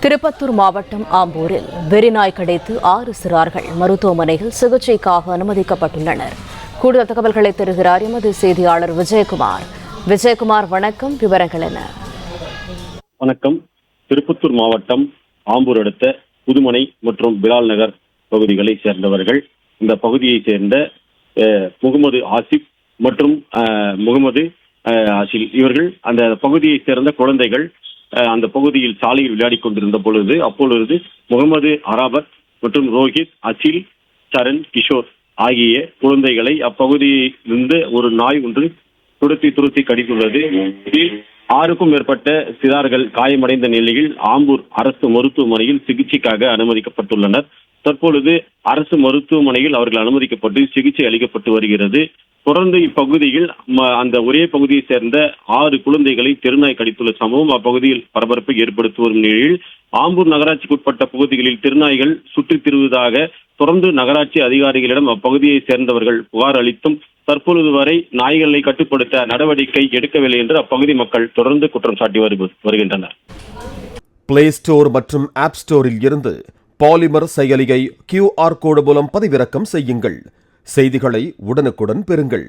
திருப்பத்தூர் மாவட்டம் ஆம்பூரில் வெறிநாய் கடித்து 6 சிறார்கள் மருத்துவமனையில் சிகிச்சைக்காக அனுமதிக்கப்பட்டுள்ளனர். கூடுதல் தகவல்களை தருகிறார் எமது செய்தியாளர் விஜயகுமார். வணக்கம். விவரங்கள் என்ன? வணக்கம். திருப்பத்தூர் மாவட்டம் ஆம்பூர் அடுத்த புதுமனை மற்றும் பிலால் நகர் பகுதிகளை சேர்ந்தவர்கள். இந்த பகுதியை சேர்ந்த முகமது ஆசிப் மற்றும் முகமது ஆசில் இவர்கள் அந்த பகுதியை சேர்ந்த குழந்தைகள் அந்த பகுதியில் சாலையில் விளையாடி கொண்டிருந்த பொழுது அப்பொழுது முகமது அராபத் மற்றும் ரோஹித், அசில், சரண், கிஷோர் ஆகிய குழந்தைகளை அப்பகுதியிலிருந்து ஒரு நாய் ஒன்று துரத்தி கடித்துள்ளது. இதில் 6க்கும் மேற்பட்ட சிறார்கள் காயமடைந்த நிலையில் ஆம்பூர் அரசு மருத்துவமனையில் சிகிச்சைக்காக அனுமதிக்கப்பட்டுள்ளனர். தற்பொழுது அரசு மருத்துவமனையில் அவர்கள் அனுமதிக்கப்பட்டு சிகிச்சை அளிக்கப்பட்டு வருகிறது. தொடர்ந்து இப்பகுதியில் அந்த ஒரே பகுதியை சேர்ந்த 6 குழந்தைகளை தெருநாய் கடித்துள்ள சம்பவம் அப்பகுதியில் பரபரப்பை ஏற்படுத்தி வரும் நிலையில் ஆம்பூர் நகராட்சிக்குட்பட்ட பகுதிகளில் தெருநாய்கள் சுற்றித் திரிவதாக தொடர்ந்து நகராட்சி அதிகாரிகளிடம் அப்பகுதியை சேர்ந்தவர்கள் புகார் அளித்தும் தற்பொழுது வரை நாய்களை கட்டுப்படுத்த நடவடிக்கை எடுக்கவில்லை என்று அப்பகுதி மக்கள் தொடர்ந்து குற்றம் சாட்டி வருகின்றனர். பிளே ஸ்டோர் மற்றும் ஆப் ஸ்டோரில் இருந்து பாலிமர் செயலியை QR கோடு மூலம் பதிவிறக்கம் செய்யுங்கள். செய்திகளை உடனுக்குடன் பெறுங்கள்.